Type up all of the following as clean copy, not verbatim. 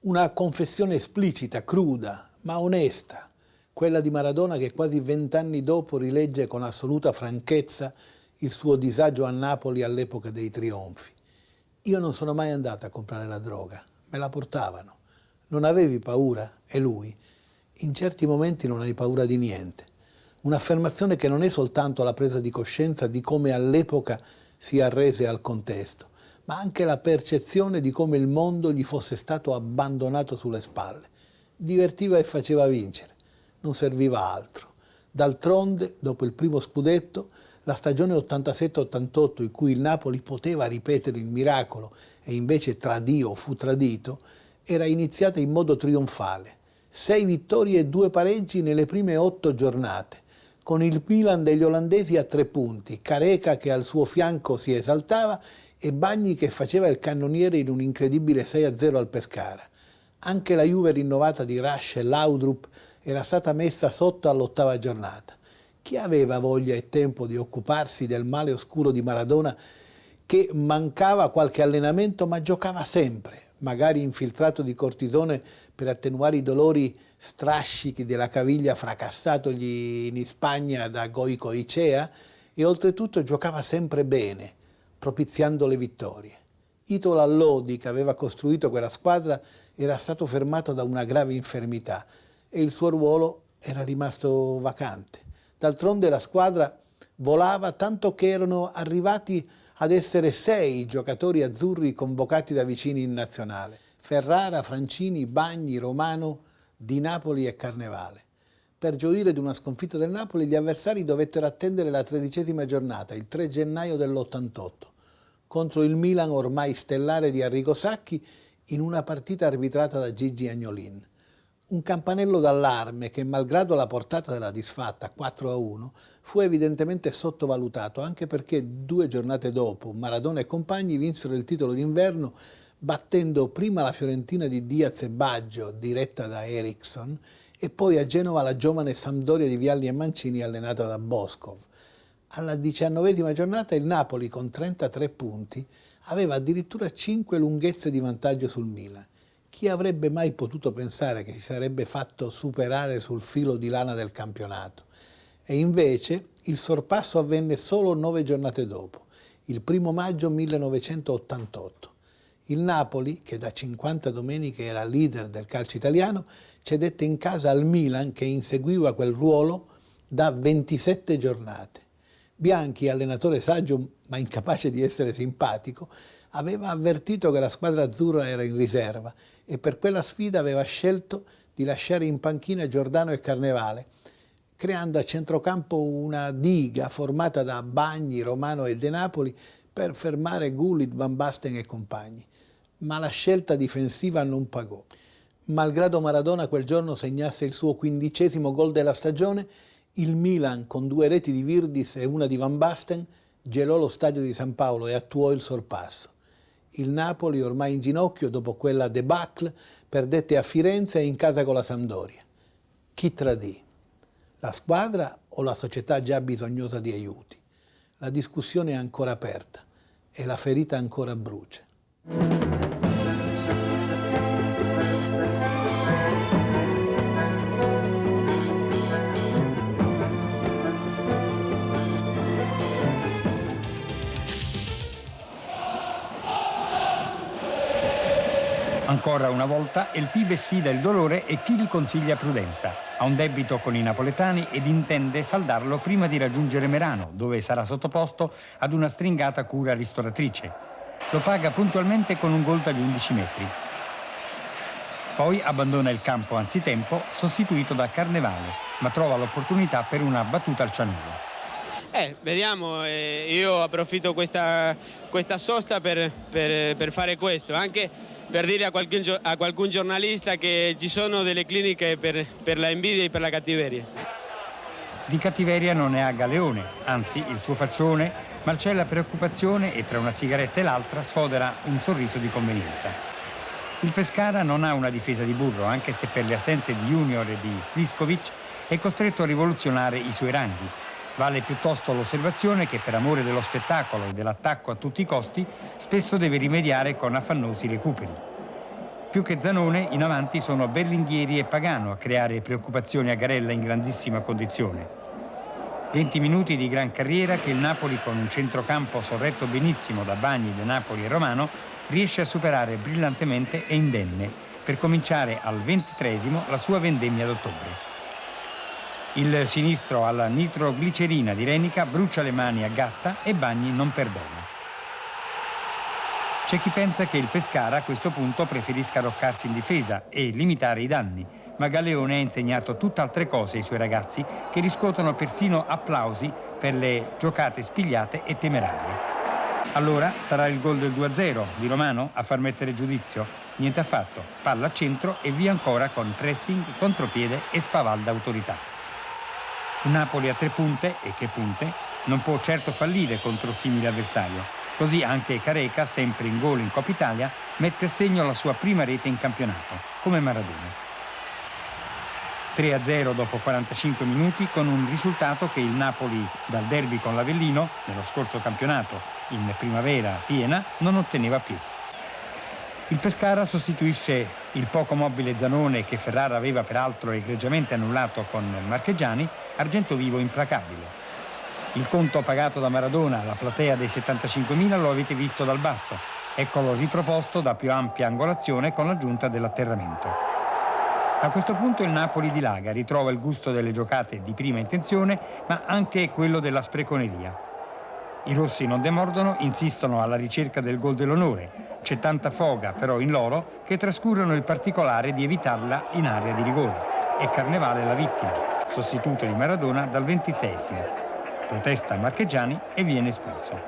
Una confessione esplicita, cruda, ma onesta, quella di Maradona che quasi 20 anni dopo rilegge con assoluta franchezza il suo disagio a Napoli all'epoca dei trionfi. Io non sono mai andato a comprare la droga, me la portavano. Non avevi paura? E lui? In certi momenti non hai paura di niente. Un'affermazione che non è soltanto la presa di coscienza di come all'epoca si arrese al contesto, ma anche la percezione di come il mondo gli fosse stato abbandonato sulle spalle. Divertiva e faceva vincere, non serviva altro. D'altronde, dopo il primo scudetto, la stagione 87-88 in cui il Napoli poteva ripetere il miracolo e invece tradì o fu tradito, era iniziata in modo trionfale. 6 vittorie e 2 pareggi nelle prime 8 giornate, con il Milan degli olandesi a 3 punti, Careca che al suo fianco si esaltava e Bagni che faceva il cannoniere in un incredibile 6-0 al Pescara. Anche la Juve rinnovata di Rush e Laudrup era stata messa sotto all'8ª giornata. Chi aveva voglia e tempo di occuparsi del male oscuro di Maradona che mancava qualche allenamento ma giocava sempre, magari infiltrato di cortisone per attenuare i dolori strascichi della caviglia fracassatogli in Spagna da Goicoechea e oltretutto giocava sempre bene, propiziando le vittorie. Ito Lallodi, che aveva costruito quella squadra, era stato fermato da una grave infermità e il suo ruolo era rimasto vacante. D'altronde la squadra volava tanto che erano arrivati ad essere 6 giocatori azzurri convocati da vicini in nazionale. Ferrara, Francini, Bagni, Romano, Di Napoli e Carnevale. Per gioire di una sconfitta del Napoli gli avversari dovettero attendere la 13ª giornata, il 3 gennaio dell'88, contro il Milan ormai stellare di Arrigo Sacchi in una partita arbitrata da Gigi Agnolin. Un campanello d'allarme che, malgrado la portata della disfatta 4-1, fu evidentemente sottovalutato, anche perché 2 giornate dopo Maradona e compagni vinsero il titolo d'inverno battendo prima la Fiorentina di Diaz e Baggio, diretta da Eriksson, e poi a Genova la giovane Sampdoria di Vialli e Mancini allenata da Boskov. Alla 19ª giornata il Napoli, con 33 punti, aveva addirittura 5 lunghezze di vantaggio sul Milan. Chi avrebbe mai potuto pensare che si sarebbe fatto superare sul filo di lana del campionato? E invece il sorpasso avvenne solo 9 giornate dopo, il 1° maggio 1988. Il Napoli, che da 50 domeniche era leader del calcio italiano, cedette in casa al Milan che inseguiva quel ruolo da 27 giornate. Bianchi, allenatore saggio ma incapace di essere simpatico, aveva avvertito che la squadra azzurra era in riserva e per quella sfida aveva scelto di lasciare in panchina Giordano e Carnevale, creando a centrocampo una diga formata da Bagni, Romano e De Napoli per fermare Gullit, Van Basten e compagni. Ma la scelta difensiva non pagò. Malgrado Maradona quel giorno segnasse il suo 15° gol della stagione, il Milan, con 2 reti di Virdis e una di Van Basten, gelò lo stadio di San Paolo e attuò il sorpasso. Il Napoli, ormai in ginocchio dopo quella debacle, perdette a Firenze e in casa con la Sampdoria. Chi tradì? La squadra o la società già bisognosa di aiuti? La discussione è ancora aperta e la ferita ancora brucia. Ancora una volta El Pibe sfida il dolore e chi gli consiglia prudenza. Ha un debito con i napoletani ed intende saldarlo prima di raggiungere Merano, dove sarà sottoposto ad una stringata cura ristoratrice. Lo paga puntualmente con un gol dagli 11 metri. Poi abbandona il campo anzitempo, sostituito da Carnevale, ma trova l'opportunità per una battuta al Cianulo. Vediamo, io approfitto questa sosta per fare questo, anche per dire a qualcun giornalista che ci sono delle cliniche per la invidia e per la cattiveria. Di cattiveria non ne ha Galeone, anzi il suo faccione marcella preoccupazione e tra una sigaretta e l'altra sfodera un sorriso di convenienza. Il Pescara non ha una difesa di burro, anche se per le assenze di Junior e di Sliskovic è costretto a rivoluzionare i suoi ranghi. Vale piuttosto l'osservazione che per amore dello spettacolo e dell'attacco a tutti i costi spesso deve rimediare con affannosi recuperi. Più che Zanone, in avanti sono Berlinghieri e Pagano a creare preoccupazioni a Garella in grandissima condizione. 20 minuti di gran carriera che il Napoli, con un centrocampo sorretto benissimo da Bagni, De Napoli e Romano, riesce a superare brillantemente e indenne, per cominciare al 23esimo la sua vendemmia d'ottobre. Il sinistro alla nitroglicerina di Renica brucia le mani a Gatta e Bagni non perdona. C'è chi pensa che il Pescara a questo punto preferisca arroccarsi in difesa e limitare i danni, ma Galeone ha insegnato tutt'altre cose ai suoi ragazzi, che riscuotono persino applausi per le giocate spigliate e temerarie. Allora sarà il gol del 2-0 di Romano a far mettere giudizio? Niente affatto, palla a centro e via ancora con pressing, contropiede e spavalda autorità. Un Napoli a 3 punte, e che punte, non può certo fallire contro simile avversario. Così anche Careca, sempre in gol in Coppa Italia, mette a segno la sua prima rete in campionato, come Maradona. 3-0 dopo 45 minuti, con un risultato che il Napoli, dal derby con l'Avellino, nello scorso campionato in primavera piena, non otteneva più. Il Pescara sostituisce il poco mobile Zanone, che Ferrara aveva peraltro egregiamente annullato con Marchegiani, argento vivo implacabile. Il conto pagato da Maradona alla platea dei 75.000 lo avete visto dal basso. Eccolo riproposto da più ampia angolazione con l'aggiunta dell'atterramento. A questo punto il Napoli dilaga, ritrova il gusto delle giocate di prima intenzione, ma anche quello della spreconeria. I rossi non demordono, insistono alla ricerca del gol dell'onore. C'è tanta foga però in loro che trascurano il particolare di evitarla in area di rigore. E Carnevale la vittima, sostituto di Maradona dal 26esimo. Protesta Marchegiani e viene espulso.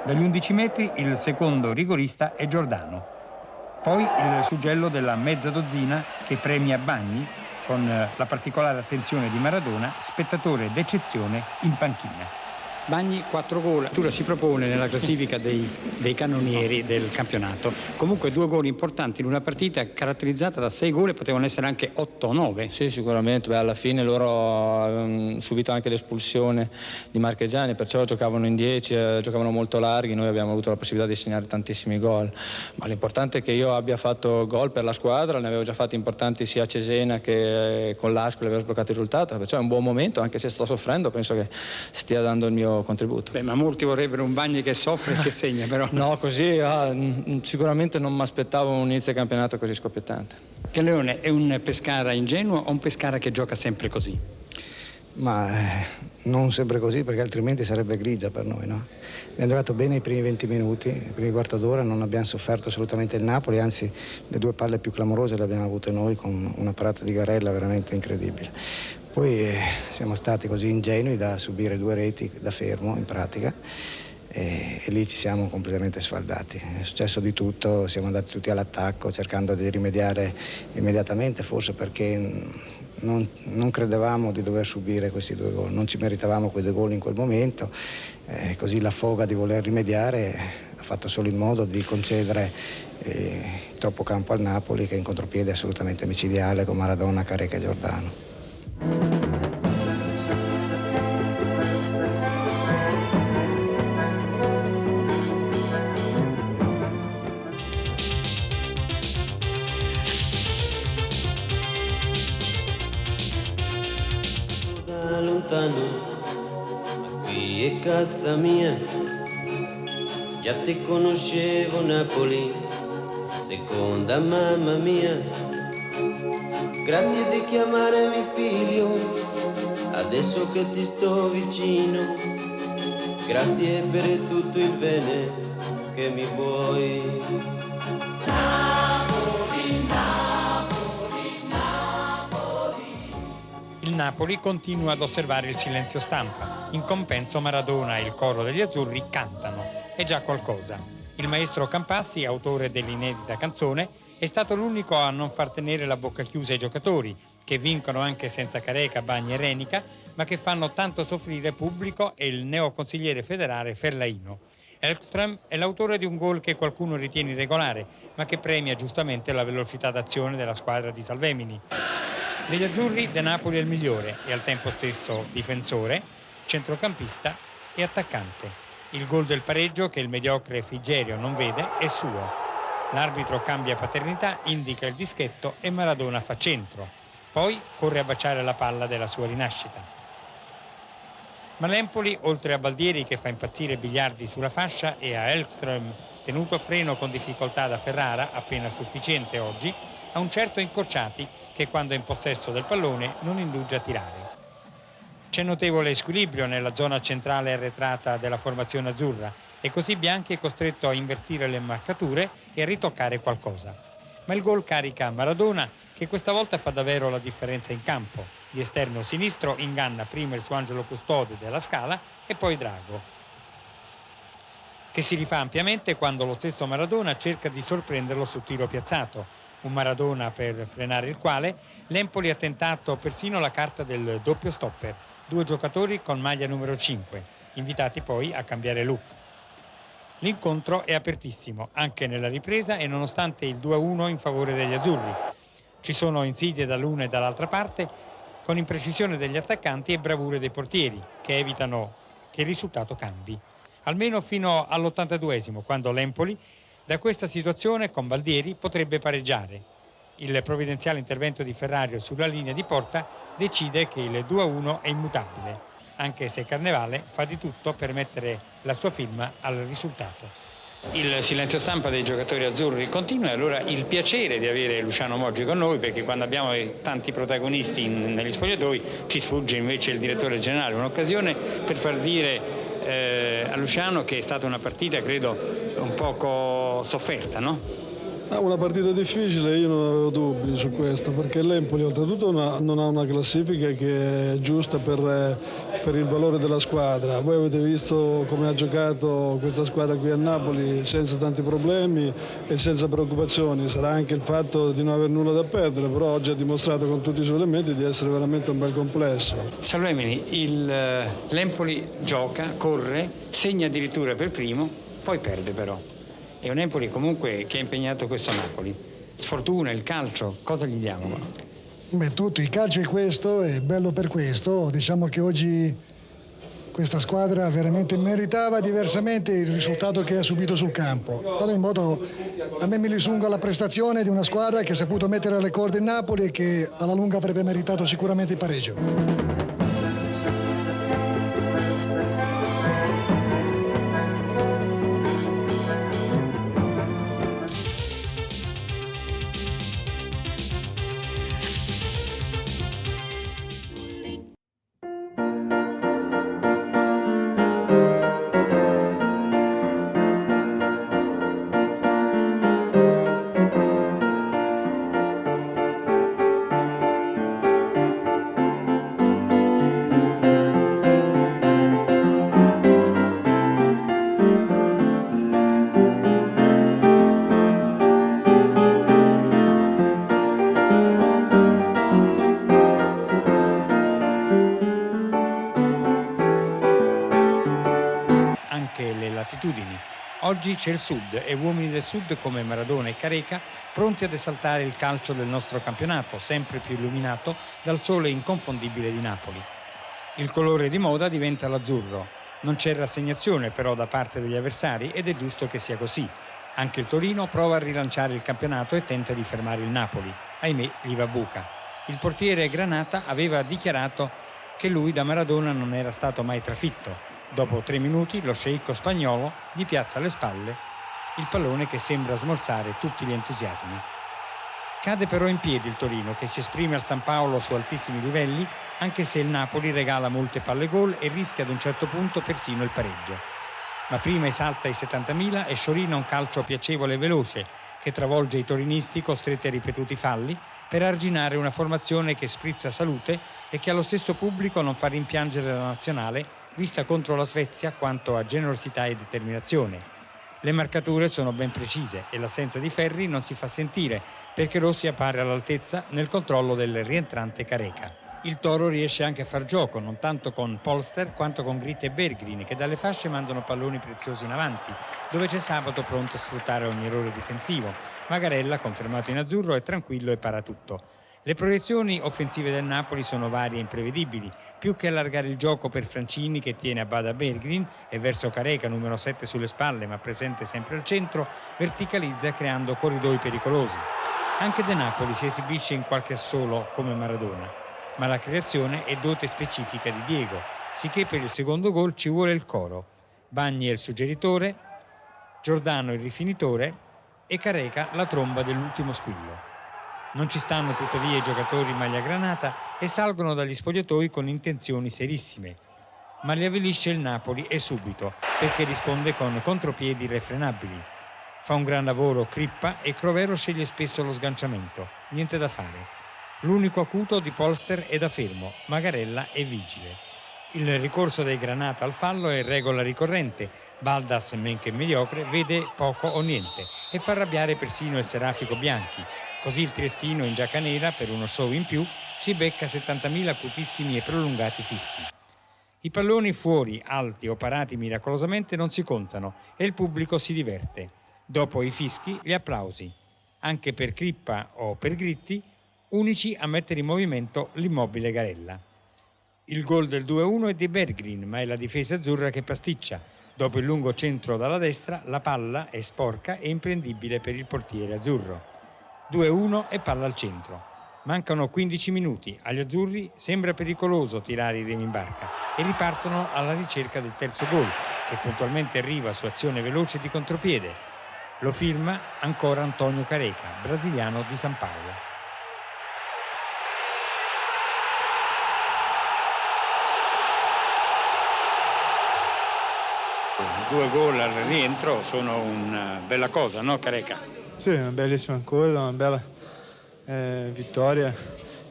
Dagli 11 metri il secondo rigorista è Giordano. Poi il suggello della mezza dozzina che premia Bagni con la particolare attenzione di Maradona, spettatore d'eccezione in panchina. Bagni 4 gol, addirittura si propone nella classifica dei cannonieri del campionato. Comunque 2 gol importanti in una partita caratterizzata da 6 gol e potevano essere anche 8 o 9. Sì, sicuramente. Alla fine loro avevano subito anche l'espulsione di Marchegiani, perciò giocavano in 10, giocavano molto larghi, noi abbiamo avuto la possibilità di segnare tantissimi gol. Ma l'importante è che io abbia fatto gol per la squadra, ne avevo già fatti importanti sia a Cesena che con l'Ascoli, avevo sbloccato il risultato, perciò è un buon momento, anche se sto soffrendo, penso che stia dando il mio contributo. Beh, ma molti vorrebbero un Bagni che soffre e che segna, però. No, così sicuramente non mi aspettavo un inizio di campionato così scoppiettante. Galeone, è un Pescara ingenuo o un Pescara che gioca sempre così? Ma non sempre così, perché altrimenti sarebbe grigia per noi, no? Abbiamo giocato bene i primi 20 minuti, i primi quarto d'ora, non abbiamo sofferto assolutamente il Napoli, anzi le 2 palle più clamorose le abbiamo avute noi, con una parata di Garella veramente incredibile. Poi siamo stati così ingenui da subire 2 reti da fermo in pratica e lì ci siamo completamente sfaldati. È successo di tutto, siamo andati tutti all'attacco cercando di rimediare immediatamente, forse perché non credevamo di dover subire questi 2 gol, non ci meritavamo quei 2 gol in quel momento, così la foga di voler rimediare ha fatto solo in modo di concedere troppo campo al Napoli, che in contropiede è assolutamente micidiale con Maradona, Careca e Giordano. Da lontano, ma qui è casa mia, già te conoscevo Napoli, seconda mamma mia. Grazie di chiamarmi figlio, adesso che ti sto vicino. Grazie per tutto il bene che mi vuoi. Napoli, Napoli, Napoli. Il Napoli continua ad osservare il silenzio stampa. In compenso Maradona e il coro degli azzurri cantano. È già qualcosa. Il maestro Campassi, autore dell'inedita canzone, è stato l'unico a non far tenere la bocca chiusa ai giocatori, che vincono anche senza Careca, Bagni e Renica, ma che fanno tanto soffrire pubblico e il neoconsigliere federale Ferlaino. Elkström è l'autore di un gol che qualcuno ritiene irregolare, ma che premia giustamente la velocità d'azione della squadra di Salvemini. Degli azzurri De Napoli è il migliore e al tempo stesso difensore, centrocampista e attaccante. Il gol del pareggio, che il mediocre Frigerio non vede, è suo. L'arbitro cambia paternità, indica il dischetto e Maradona fa centro. Poi corre a baciare la palla della sua rinascita. Ma l'Empoli, oltre a Baldieri che fa impazzire Biliardi sulla fascia e a Elkström, tenuto a freno con difficoltà da Ferrara, appena sufficiente oggi, ha un certo Incrociati che quando è in possesso del pallone non indugia a tirare. C'è notevole squilibrio nella zona centrale arretrata della formazione azzurra e così Bianchi è costretto a invertire le marcature e a ritoccare qualcosa. Ma il gol carica Maradona che questa volta fa davvero la differenza in campo. Di esterno sinistro inganna prima il suo angelo custode della Scala e poi Drago, che si rifà ampiamente quando lo stesso Maradona cerca di sorprenderlo su tiro piazzato. Un Maradona per frenare il quale l'Empoli ha tentato persino la carta del doppio stopper, 2 giocatori con maglia numero 5, invitati poi a cambiare look. L'incontro è apertissimo anche nella ripresa e nonostante il 2-1 in favore degli azzurri. Ci sono insidie dall'una e dall'altra parte con imprecisione degli attaccanti e bravure dei portieri che evitano che il risultato cambi. Almeno fino all'82esimo, quando l'Empoli da questa situazione con Baldieri potrebbe pareggiare. Il provvidenziale intervento di Ferrario sulla linea di porta decide che il 2-1 è immutabile, anche se Carnevale fa di tutto per mettere la sua firma al risultato. Il silenzio stampa dei giocatori azzurri continua e allora il piacere di avere Luciano Moggi con noi, perché quando abbiamo tanti protagonisti negli spogliatoi ci sfugge invece il direttore generale, un'occasione per far dire a Luciano che è stata una partita credo un poco sofferta, no? Una partita difficile, io non avevo dubbi su questo, perché l'Empoli oltretutto non ha una classifica che è giusta per il valore della squadra. Voi avete visto come ha giocato questa squadra qui a Napoli senza tanti problemi e senza preoccupazioni. Sarà anche il fatto di non aver nulla da perdere, però oggi ha dimostrato con tutti i suoi elementi di essere veramente un bel complesso. Salvemini, l'Empoli gioca, corre, segna addirittura per primo, poi perde però. È un Empoli comunque che ha impegnato questo Napoli. Sfortuna, il calcio, cosa gli diamo? Beh, tutto, il calcio è questo, è bello per questo. Diciamo che oggi questa squadra veramente meritava diversamente il risultato che ha subito sul campo. Allora, in modo, a me mi risungo alla prestazione di una squadra che ha saputo mettere alle corde il Napoli e che alla lunga avrebbe meritato sicuramente il pareggio. Oggi c'è il Sud e uomini del Sud come Maradona e Careca pronti ad esaltare il calcio del nostro campionato, sempre più illuminato dal sole inconfondibile di Napoli. Il colore di moda diventa l'azzurro. Non c'è rassegnazione però da parte degli avversari ed è giusto che sia così. Anche il Torino prova a rilanciare il campionato e tenta di fermare il Napoli. Ahimè, gli va buca. Il portiere Granata aveva dichiarato che lui da Maradona non era stato mai trafitto. Dopo 3 minuti lo sceicco spagnolo gli piazza alle spalle il pallone che sembra smorzare tutti gli entusiasmi. Cade però in piedi il Torino che si esprime al San Paolo su altissimi livelli, anche se il Napoli regala molte palle gol e rischia ad un certo punto persino il pareggio. Ma prima esalta i 70.000 e sciorina un calcio piacevole e veloce che travolge i torinisti costretti a ripetuti falli per arginare una formazione che sprizza salute e che allo stesso pubblico non fa rimpiangere la nazionale vista contro la Svezia quanto a generosità e determinazione. Le marcature sono ben precise e l'assenza di Ferri non si fa sentire perché Rossi appare all'altezza nel controllo del rientrante Careca. Il Toro riesce anche a far gioco, non tanto con Polster quanto con Gritte e Bergrin, che dalle fasce mandano palloni preziosi in avanti, dove c'è Sabato pronto a sfruttare ogni errore difensivo. Magarella, confermato in azzurro, è tranquillo e para tutto. Le proiezioni offensive del Napoli sono varie e imprevedibili. Più che allargare il gioco per Francini, che tiene a bada Bergrin, e verso Careca, numero 7 sulle spalle ma presente sempre al centro, verticalizza creando corridoi pericolosi. Anche De Napoli si esibisce in qualche assolo come Maradona, ma la creazione è dote specifica di Diego, sicché per il secondo gol ci vuole il coro. Bagni è il suggeritore, Giordano il rifinitore e Careca la tromba dell'ultimo squillo. Non ci stanno tuttavia i giocatori in maglia granata e salgono dagli spogliatoi con intenzioni serissime. Ma li avvilisce il Napoli e subito, perché risponde con contropiedi irrefrenabili. Fa un gran lavoro Crippa e Crovero sceglie spesso lo sganciamento. Niente da fare. L'unico acuto di Polster è da fermo, Magarella è vigile. Il ricorso dei Granata al fallo è regola ricorrente. Baldas, men che mediocre, vede poco o niente e fa arrabbiare persino il Serafico Bianchi. Così il triestino in giacca nera, per uno show in più, si becca 70.000 acutissimi e prolungati fischi. I palloni fuori, alti o parati miracolosamente non si contano e il pubblico si diverte. Dopo i fischi, gli applausi. Anche per Crippa o per Gritti, unici a mettere in movimento l'immobile Garella. Il gol del 2-1 è di Bergrin, ma è la difesa azzurra che pasticcia. Dopo il lungo centro dalla destra, la palla è sporca e imprendibile per il portiere azzurro. 2-1 e palla al centro. Mancano 15 minuti. Agli azzurri sembra pericoloso tirare i remi in barca e ripartono alla ricerca del terzo gol, che puntualmente arriva su azione veloce di contropiede. Lo firma ancora Antonio Careca, brasiliano di San Paolo. 2 gol al rientro sono una bella cosa, no Careca? Sì, una bellissima cosa, una bella vittoria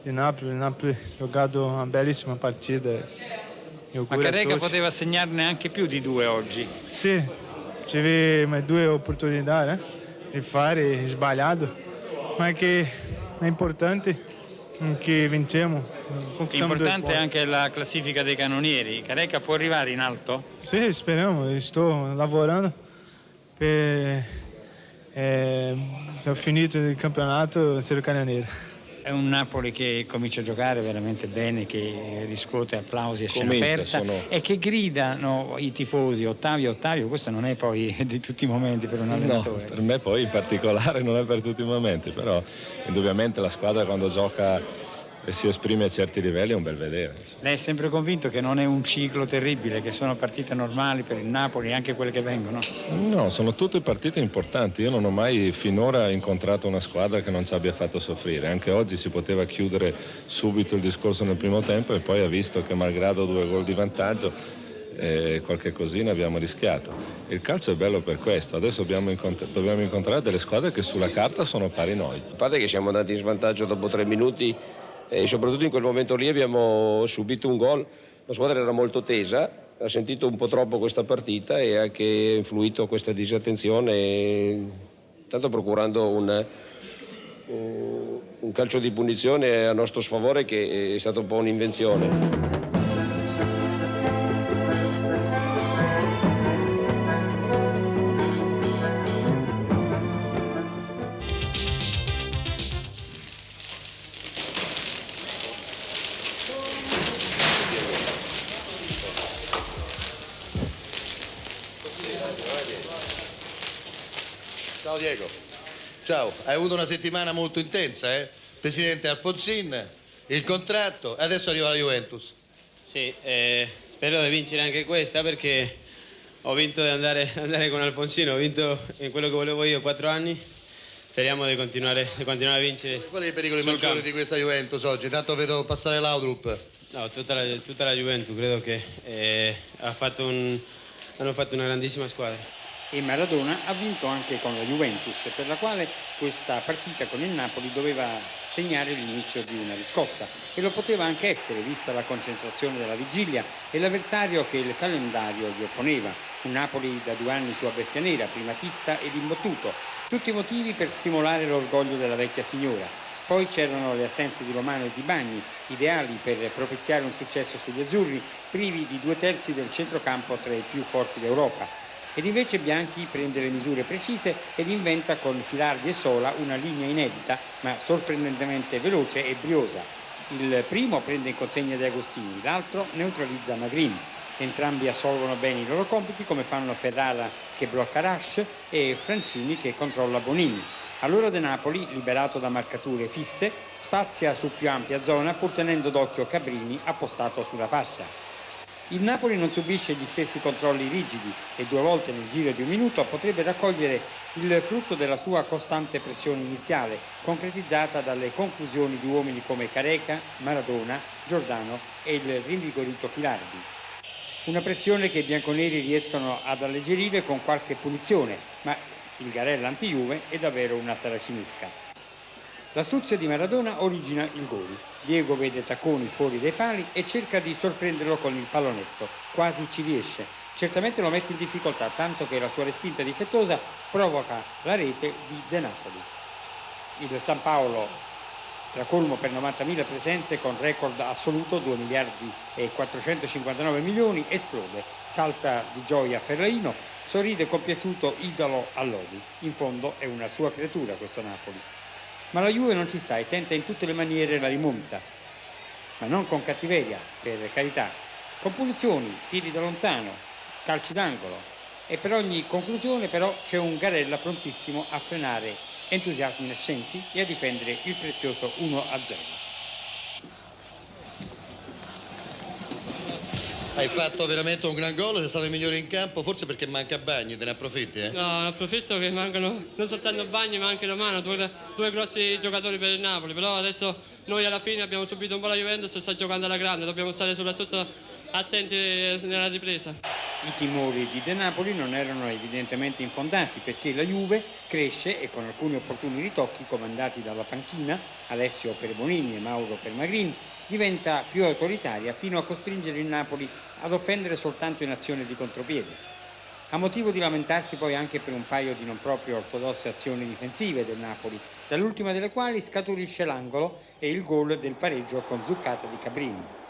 di Napoli. Il Napoli ha giocato una bellissima partita. Ma Careca poteva segnarne anche più di 2 oggi. Sì, c'aveva 2 opportunità di fare, sbagliato, ma che è importante che vinciamo. Importante anche la classifica dei cannonieri. Careca può arrivare in alto? Sì, speriamo, sto lavorando per ho finito il campionato essere cannoniere. È un Napoli che comincia a giocare veramente bene, che riscuote applausi a scena aperta e che gridano i tifosi Ottavio, Ottavio. Questo non è poi di tutti i momenti per un allenatore. No, per me poi in particolare non è per tutti i momenti, però indubbiamente la squadra quando gioca e si esprime a certi livelli è un bel vedere. Lei è sempre convinto che non è un ciclo terribile, che sono partite normali per il Napoli, anche quelle che vengono? No, sono tutte partite importanti. Io non ho mai finora incontrato una squadra che non ci abbia fatto soffrire. Anche oggi si poteva chiudere subito il discorso nel primo tempo e poi ha visto che malgrado 2 gol di vantaggio qualche cosina abbiamo rischiato. Il calcio è bello per questo. Adesso dobbiamo incontrare delle squadre che sulla carta sono pari noi. A parte che siamo andati in svantaggio dopo 3 minuti e soprattutto in quel momento lì abbiamo subito un gol. La squadra era molto tesa, ha sentito un po' troppo questa partita e ha anche influito questa disattenzione, tanto procurando un calcio di punizione a nostro sfavore che è stato un po' un'invenzione. Ciao Diego, ciao, hai avuto una settimana molto intensa, Presidente Alfonsin, il contratto e adesso arriva la Juventus. Sì, spero di vincere anche questa perché ho vinto di andare con Alfonsino, ho vinto in quello che volevo io 4 anni, speriamo di continuare a vincere. Qual è i pericoli maggiori di questa Juventus oggi? Tanto vedo passare Laudrup. No, tutta la Juventus, credo che hanno fatto una grandissima squadra. E Maradona ha vinto anche con la Juventus, per la quale questa partita con il Napoli doveva segnare l'inizio di una riscossa e lo poteva anche essere, vista la concentrazione della vigilia e l'avversario che il calendario gli opponeva, un Napoli da 2 anni su a bestia nera, primatista ed imbattuto, tutti motivi per stimolare l'orgoglio della vecchia signora. Poi c'erano le assenze di Romano e di Bagni, ideali per propiziare un successo sugli azzurri, privi di 2/3 del centrocampo tra i più forti d'Europa. ed invece Bianchi prende le misure precise ed inventa con Filardi e Sola una linea inedita ma sorprendentemente veloce e briosa. Il primo prende in consegna De Agostini, l'altro neutralizza Magrin. Entrambi assolvono bene i loro compiti, come fanno Ferrara che blocca Rasch e Francini che controlla Bonini. Allora De Napoli, liberato da marcature fisse, spazia su più ampia zona pur tenendo d'occhio Cabrini appostato sulla fascia. Il Napoli non subisce gli stessi controlli rigidi e 2 volte nel giro di un minuto potrebbe raccogliere il frutto della sua costante pressione iniziale, concretizzata dalle conclusioni di uomini come Careca, Maradona, Giordano e il rinvigorito Filardi. Una pressione che i bianconeri riescono ad alleggerire con qualche punizione, ma il Garella anti-Juve è davvero una saracinesca. L'astuzia di Maradona origina il gol. Diego vede Tacconi fuori dai pali e cerca di sorprenderlo con il pallonetto. Quasi ci riesce. Certamente lo mette in difficoltà, tanto che la sua respinta difettosa provoca la rete di De Napoli. Il San Paolo, stracolmo per 90.000 presenze con record assoluto 2 miliardi e 459 milioni, esplode. Salta di gioia Ferraino, sorride compiaciuto idolo a Lodi. In fondo è una sua creatura questo Napoli. Ma la Juve non ci sta e tenta in tutte le maniere la rimonta, ma non con cattiveria, per carità, con punizioni, tiri da lontano, calci d'angolo, e per ogni conclusione però c'è un Garella prontissimo a frenare entusiasmi nascenti e a difendere il prezioso 1-0. Hai fatto veramente un gran gol, sei stato il migliore in campo, forse perché manca Bagni, te ne approfitti? No, ne approfitto che mancano non soltanto Bagni ma anche Romano, due grossi giocatori per il Napoli, però adesso noi alla fine abbiamo subito un po' la Juventus e sta giocando alla grande, dobbiamo stare soprattutto attenti nella ripresa. I timori di De Napoli non erano evidentemente infondati perché la Juve cresce e con alcuni opportuni ritocchi comandati dalla panchina, Alessio per Bonini e Mauro per Magrin, diventa più autoritaria fino a costringere il Napoli ad offendere soltanto in azione di contropiede. Ha motivo di lamentarsi poi anche per un paio di non proprio ortodosse azioni difensive del Napoli, dall'ultima delle quali scaturisce l'angolo e il gol del pareggio con zuccata di Cabrini.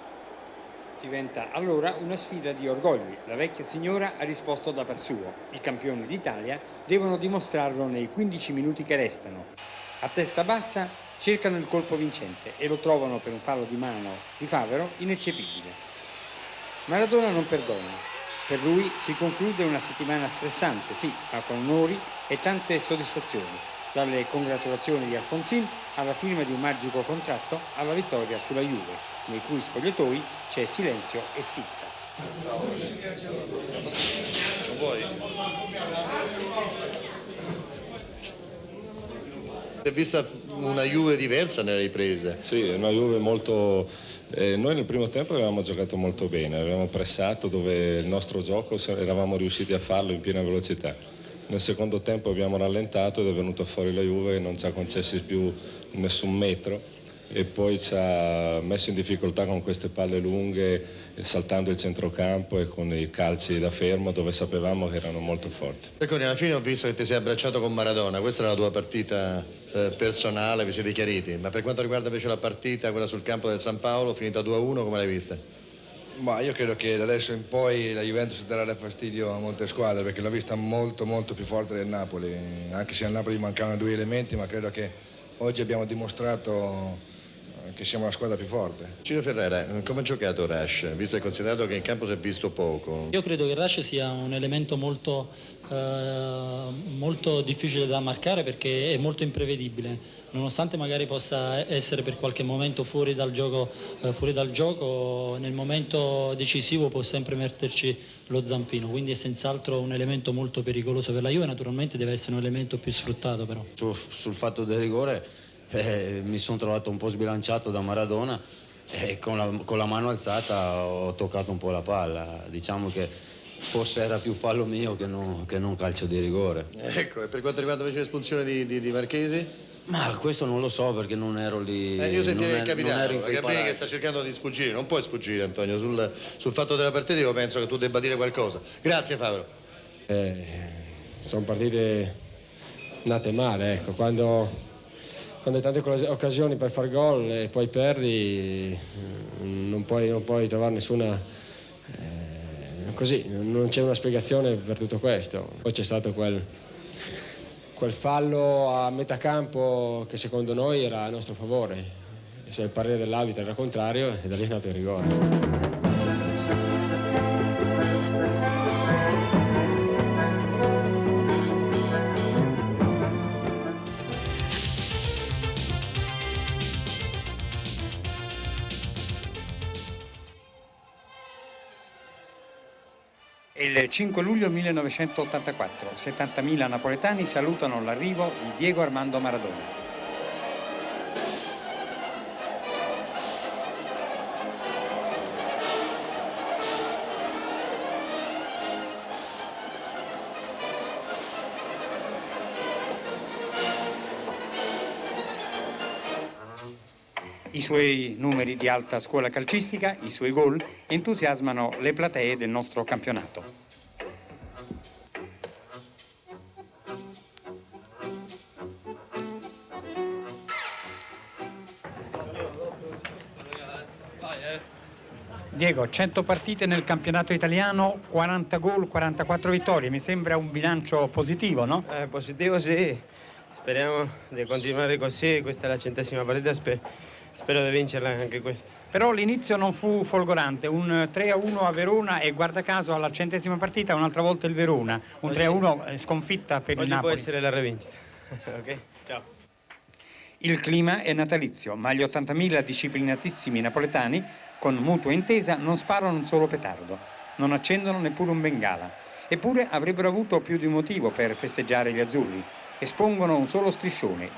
Diventa allora una sfida di orgogli. La vecchia signora ha risposto da par suo. I campioni d'Italia devono dimostrarlo nei 15 minuti che restano. A testa bassa cercano il colpo vincente e lo trovano per un fallo di mano di Favero ineccepibile. Maradona non perdona. Per lui si conclude una settimana stressante, sì, ma con onori e tante soddisfazioni. Dalle congratulazioni di Alfonsin alla firma di un magico contratto alla vittoria sulla Juve, nei cui spogliatoi c'è silenzio e stizza. Non vuoi? Si è vista una Juve diversa nelle riprese. Sì, una Juve molto... noi nel primo tempo avevamo giocato molto bene, avevamo pressato dove il nostro gioco eravamo riusciti a farlo in piena velocità. Nel secondo tempo abbiamo rallentato ed è venuto fuori la Juve che non ci ha concessi più nessun metro e poi ci ha messo in difficoltà con queste palle lunghe, saltando il centrocampo e con i calci da fermo dove sapevamo che erano molto forti. Ecco, alla fine ho visto che ti sei abbracciato con Maradona, questa è la tua partita personale, vi siete chiariti, ma per quanto riguarda invece la partita, quella sul campo del San Paolo, finita 2-1, come l'hai vista? Ma io credo che da adesso in poi la Juventus darà fastidio a molte squadre perché l'ho vista molto più forte del Napoli, anche se al Napoli mancavano 2 elementi, ma credo che oggi abbiamo dimostrato che siamo la squadra più forte. Ciro Ferrera, come ha giocato Rasch, visto e considerato che in campo si è visto poco? Io credo che Rasch sia un elemento molto difficile da marcare perché è molto imprevedibile, nonostante magari possa essere per qualche momento fuori dal gioco, nel momento decisivo può sempre metterci lo zampino, quindi è senz'altro un elemento molto pericoloso per la Juve, naturalmente deve essere un elemento più sfruttato però. Sul fatto del rigore mi sono trovato un po' sbilanciato da Maradona e con la mano alzata ho toccato un po' la palla, diciamo che forse era più fallo mio che non calcio di rigore. Ecco, e per quanto riguarda invece l'espulsione di Marchesi? Ma questo non lo so perché non ero lì. Io sentirei il capitano, la Gabrini che sta cercando di sfuggire, non puoi sfuggire Antonio, sul fatto della partita io penso che tu debba dire qualcosa. Grazie Favero. Sono partite nate male, ecco, quando hai tante occasioni per far gol e poi perdi non puoi trovare nessuna così, non c'è una spiegazione per tutto questo. Poi c'è stato quel fallo a metà campo che secondo noi era a nostro favore. Se il parere dell'arbitro era contrario, e da lì è nato il rigore. Il 5 luglio 1984, 70.000 napoletani salutano l'arrivo di Diego Armando Maradona. I suoi numeri di alta scuola calcistica, i suoi gol, entusiasmano le platee del nostro campionato. Diego, 100 partite nel campionato italiano, 40 gol, 44 vittorie, mi sembra un bilancio positivo, no? Positivo sì, speriamo di continuare così, questa è la 100ª partita, spero di vincerla anche questa. Però l'inizio non fu folgorante, un 3-1 a Verona e guarda caso alla 100ª partita un'altra volta il Verona, un 3-1 sconfitta per il Napoli. Oggi può essere la rivincita. Ok, ciao. Il clima è natalizio, ma gli 80.000 disciplinatissimi napoletani, con mutua intesa, non sparano un solo petardo, non accendono neppure un bengala. Eppure avrebbero avuto più di un motivo per festeggiare gli azzurri. Espongono un solo striscione.